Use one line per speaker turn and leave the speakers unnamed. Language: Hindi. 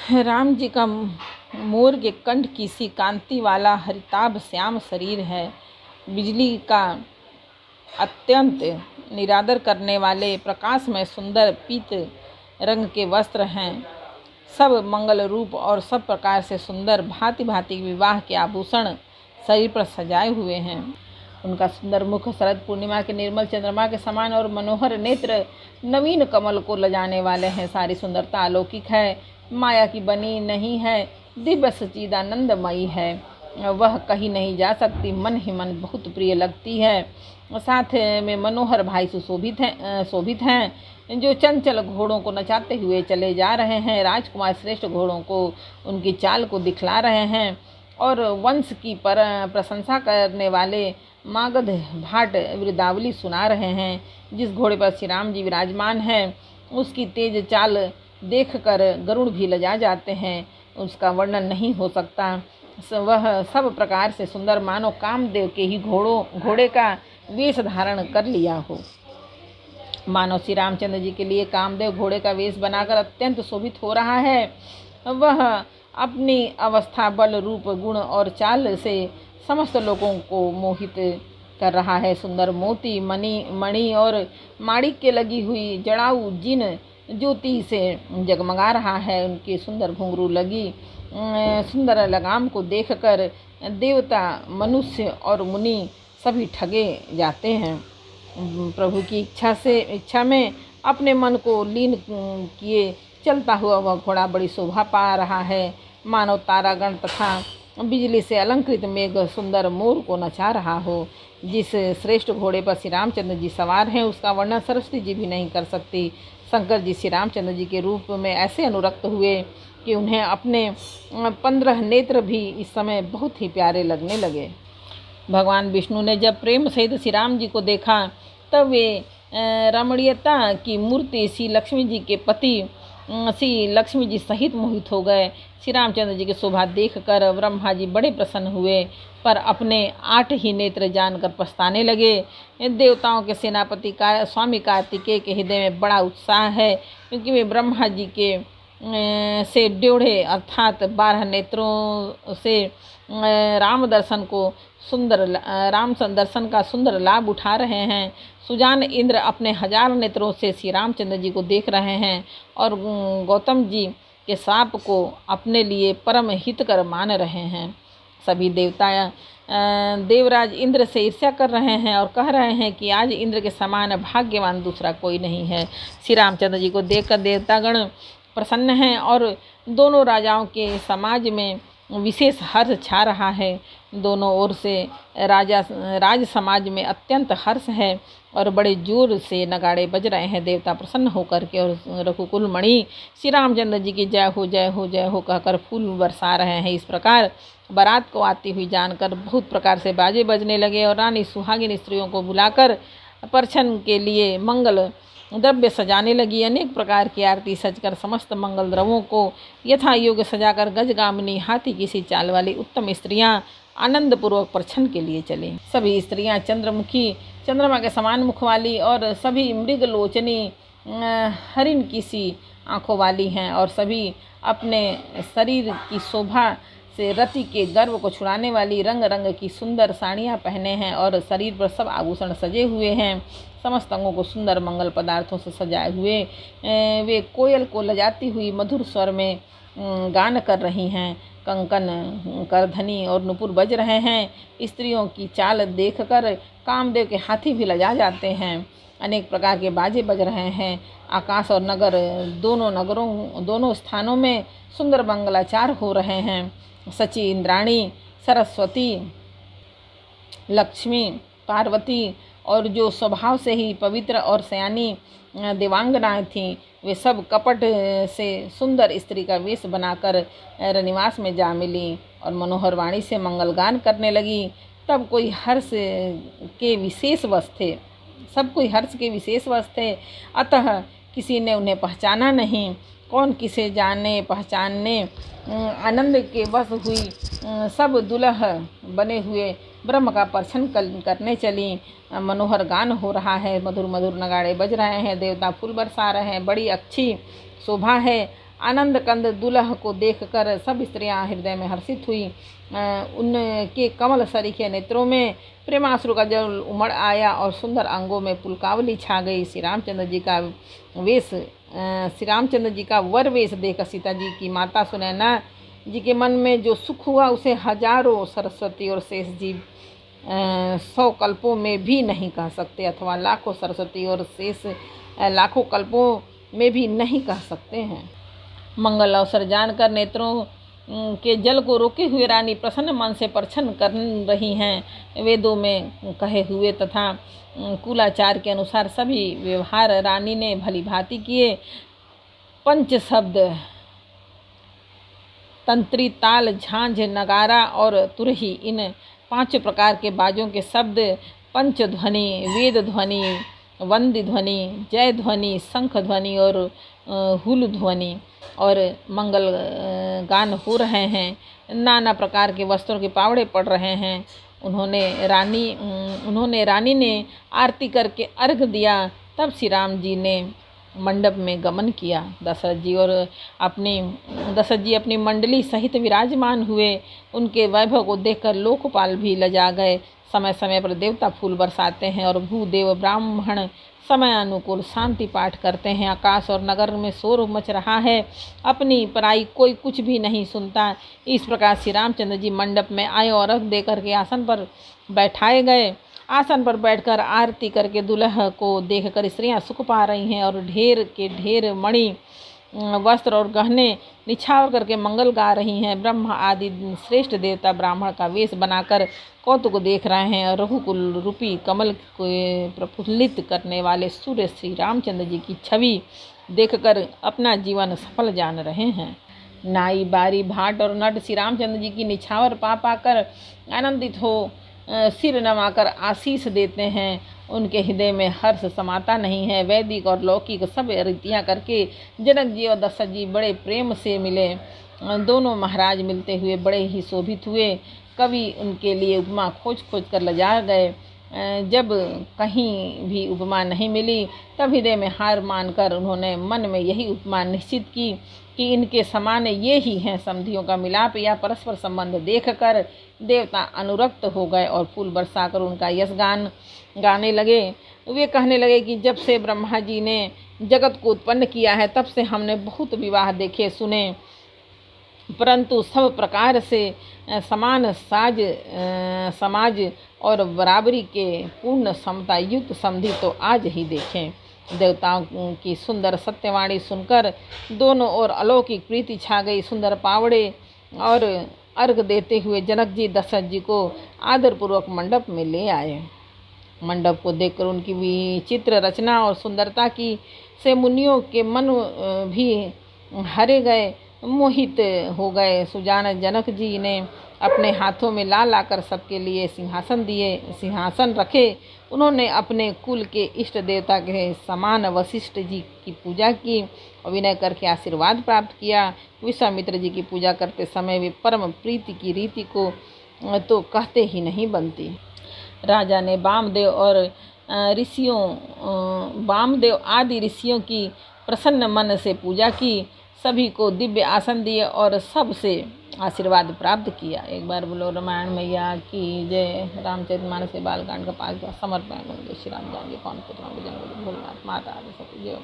राम जी का मोर के कंठ की सी कांति वाला हरिताभ श्याम शरीर है। बिजली का अत्यंत निरादर करने वाले प्रकाश में सुंदर पीत रंग के वस्त्र हैं। सब मंगल रूप और सब प्रकार से सुंदर भांति भांति विवाह के आभूषण शरीर पर सजाए हुए हैं। उनका सुंदर मुख शरद पूर्णिमा के निर्मल चंद्रमा के समान और मनोहर नेत्र नवीन कमल को लजाने वाले हैं। सारी सुंदरता अलौकिक है, माया की बनी नहीं है, दिव्य सच्चिदानंदमयी है। वह कहीं नहीं जा सकती, मन ही मन बहुत प्रिय लगती है। साथ में मनोहर भाई शोभित हैं जो चंचल घोड़ों को नचाते हुए चले जा रहे हैं। राजकुमार श्रेष्ठ घोड़ों को उनकी चाल को दिखला रहे हैं और वंश की प्रशंसा करने वाले मागध भाट वृदावली सुना रहे हैं। जिस घोड़े पर श्री राम जी विराजमान हैं उसकी तेज चाल देखकर गरुड़ भी लजा जाते हैं, उसका वर्णन नहीं हो सकता। वह सब प्रकार से सुंदर मानो कामदेव के ही घोड़े का वेश धारण कर लिया हो। मानो श्री रामचंद्र जी के लिए कामदेव घोड़े का वेश बनाकर अत्यंत शोभित हो रहा है। वह अपनी अवस्था, बल, रूप, गुण और चाल से समस्त लोगों को मोहित कर रहा है। सुंदर मोती, मणि और माणिक के लगी हुई जड़ाऊ जिन ज्योति से जगमगा रहा है। उनकी सुंदर घुंघरू लगी सुंदर लगाम को देखकर देवता, मनुष्य और मुनि सभी ठगे जाते हैं। प्रभु की इच्छा में अपने मन को लीन किए चलता हुआ वह घोड़ा बड़ी शोभा पा रहा है। मानव तारागण तथा बिजली से अलंकृत मेघ सुंदर मोर को नचा रहा हो। जिस श्रेष्ठ घोड़े पर श्री रामचंद्र जी सवार हैं उसका वर्णन सरस्वती जी भी नहीं कर सकती। शंकर जी श्री रामचंद्र जी के रूप में ऐसे अनुरक्त हुए कि उन्हें अपने 15 नेत्र भी इस समय बहुत ही प्यारे लगने लगे। भगवान विष्णु ने जब प्रेम सहित श्री राम जी को देखा तब वे रमणीयता की मूर्ति श्री लक्ष्मी जी के पति श्री लक्ष्मी जी सहित मोहित हो गए। श्री रामचंद्र जी की शोभा देखकर ब्रह्मा जी बड़े प्रसन्न हुए, पर अपने 8 ही नेत्र जानकर पछताने लगे। देवताओं के सेनापति स्वामी कार्तिकेय के हृदय में बड़ा उत्साह है, क्योंकि वे ब्रह्मा जी के से ड्योढ़े अर्थात 12 नेत्रों से राम दर्शन का सुंदर लाभ उठा रहे हैं। सुजान इंद्र अपने 1000 नेत्रों से श्री रामचंद्र जी को देख रहे हैं और गौतम जी के शाप को अपने लिए परम हितकर मान रहे हैं। सभी देवराज इंद्र से ईर्ष्या कर रहे हैं और कह रहे हैं कि आज इंद्र के समान भाग्यवान दूसरा कोई नहीं है। श्री रामचंद्र जी को देखकर देवतागण प्रसन्न हैं और दोनों राजाओं के समाज में विशेष हर्ष छा रहा है। दोनों ओर से राज समाज में अत्यंत हर्ष है और बड़े जोर से नगाड़े बज रहे हैं। देवता प्रसन्न होकर के और रघुकुल मणि श्री रामचंद्र जी की जय हो जय हो जय हो कहकर फूल बरसा रहे हैं। इस प्रकार बारात को आती हुई जानकर बहुत प्रकार से बाजे बजने लगे और रानी सुहागिन स्त्रियों को बुलाकर परछन के लिए मंगल द्रव्य सजाने लगी। अनेक प्रकार की आरती सजकर समस्त मंगल द्रव्यों को यथा योग्य सजाकर गजगामिनी हाथी की सी चाल वाली उत्तम स्त्रियां आनंद पूर्वक परछन के लिए चली। सभी स्त्रियां चंद्रमुखी, चंद्रमा के समान मुख वाली और सभी मृगलोचनी हरिण की सी आँखों वाली हैं और सभी अपने शरीर की शोभा से रति के गर्व को छुड़ाने वाली रंग रंग की सुंदर साड़ियाँ पहने हैं और शरीर पर सब आभूषण सजे हुए हैं। समस्त अंगों को सुंदर मंगल पदार्थों से सजाए हुए वे कोयल को लजाती हुई मधुर स्वर में गान कर रही हैं। कंकन, करधनी और नुपुर बज रहे हैं। स्त्रियों की चाल देखकर कामदेव के हाथी भी लजा जाते हैं। अनेक प्रकार के बाजे बज रहे हैं। आकाश और नगर दोनों स्थानों में सुंदर मंगलाचार हो रहे हैं। सची, इंद्राणी, सरस्वती, लक्ष्मी, पार्वती और जो स्वभाव से ही पवित्र और सयानी देवांगनाएं थीं वे सब कपट से सुंदर स्त्री का वेश बनाकर रनिवास में जा मिली और मनोहर वाणी से मंगलगान करने लगी। तब कोई हर्ष के विशेष वश थे, अतः किसी ने उन्हें पहचाना नहीं। कौन किसे जाने पहचानने आनंद के वश हुई सब दुल्ह बने हुए ब्रह्म का परछन करने चली। मनोहर गान हो रहा है, मधुर मधुर नगाड़े बज रहे हैं, देवता फूल बरसा रहे हैं, बड़ी अच्छी शोभा है। आनंद कंद दुल्ह को देखकर सब स्त्रियां हृदय में हर्षित हुई। उनके कमल सरीखे नेत्रों में प्रेमाश्रु का जल उमड़ आया और सुंदर अंगों में पुलकावली छा गई। श्री रामचंद्र जी का वर वेश देख सीता जी की माता सुनैना जी के मन में जो सुख हुआ उसे हजारों सरस्वती और शेष जी 100 कल्पों में भी नहीं कह सकते, अथवा लाखों सरस्वती और शेष लाखों कल्पों में भी नहीं कह सकते हैं। मंगल अवसर जानकर नेत्रों के जल को रोके हुए रानी प्रसन्न मन से परछन कर रही हैं। वेदों में कहे हुए तथा कुलाचार के अनुसार सभी व्यवहार रानी ने भली भांति किए। पंच शब्द तंत्री, ताल, झांझ, नगारा और तुरही, इन 5 प्रकार के बाजों के शब्द पंच ध्वनि, वेद ध्वनि, वंदी ध्वनि, जय ध्वनि, शंख ध्वनि और हुल ध्वनि और मंगल गान हो रहे हैं। नाना प्रकार के वस्त्रों के पावड़े पड़ रहे हैं। उन्होंने रानी ने आरती करके अर्घ दिया। तब श्री राम जी ने मंडप में गमन किया। दशरथ जी अपनी मंडली सहित विराजमान हुए। उनके वैभव को देखकर लोकपाल भी लजा गए। समय समय पर देवता फूल बरसाते हैं और भूदेव ब्राह्मण समय अनुकूल शांति पाठ करते हैं। आकाश और नगर में शोर मच रहा है, अपनी पराई कोई कुछ भी नहीं सुनता। इस प्रकार श्री रामचंद्र जी मंडप में आए और अर्घ देकर के आसन पर बैठाए गए। आसन पर बैठकर आरती करके दुल्हा को देखकर स्त्रियां सुख पा रही हैं और ढेर के ढेर मणि, वस्त्र और गहने निछावर करके मंगल गा रही हैं। ब्रह्मा आदि श्रेष्ठ देवता ब्राह्मण का वेश बनाकर कौतुक देख रहे हैं और रघुकुल रूपी कमल को प्रफुल्लित करने वाले सूर्य श्री रामचंद्र जी की छवि देखकर अपना जीवन सफल जान रहे हैं। नाई, बारी, भाट और नट श्री रामचंद्र जी की निछावर पा पाकर आनंदित हो सिर नवाकर आशीष देते हैं। उनके हृदय में हर्ष समाता नहीं है। वैदिक और लौकिक सब रीतियाँ करके जनक जी और दशरथ जी बड़े प्रेम से मिले। दोनों महाराज मिलते हुए बड़े ही शोभित हुए। कवि उनके लिए उपमा खोज कर लजा गए। जब कहीं भी उपमा नहीं मिली तब हृदय में हार मानकर उन्होंने मन में यही उपमा निश्चित की कि इनके समान ये ही हैं। समधियों का मिलाप या परस्पर संबंध देखकर देवता अनुरक्त हो गए और फूल बरसाकर उनका यश गान गाने लगे। वे कहने लगे कि जब से ब्रह्मा जी ने जगत को उत्पन्न किया है तब से हमने बहुत विवाह देखे सुने, परंतु सब प्रकार से समान समाज और बराबरी के पूर्ण समता युक्त समधि तो आज ही देखें। देवताओं की सुंदर सत्यवाणी सुनकर दोनों ओर अलौकिक प्रीति छा गई। सुंदर पावड़े और अर्घ देते हुए जनक जी दशरथ जी को आदरपूर्वक मंडप में ले आए। मंडप को देखकर उनकी विचित्र रचना और सुंदरता की से मुनियों के मन भी हरे गए, मोहित हो गए। सुजान जनक जी ने अपने हाथों में ला लाकर सबके लिए सिंहासन रखे। उन्होंने अपने कुल के इष्ट देवता के समान वशिष्ठ जी की पूजा की और विनय करके आशीर्वाद प्राप्त किया। विश्वामित्र जी की पूजा करते समय वे परम प्रीति की रीति को तो कहते ही नहीं बनती। राजा ने वामदेव आदि ऋषियों की प्रसन्न मन से पूजा की, सभी को दिव्य आसन दिए और सबसे आशीर्वाद प्राप्त किया। एक बार बोलो रामायण मैया की जय। रामचरितमानस से बालकांड का 5 समर्पण। जय श्री राम। जानकी पवन पुत्र राम, माता आदि सब जय।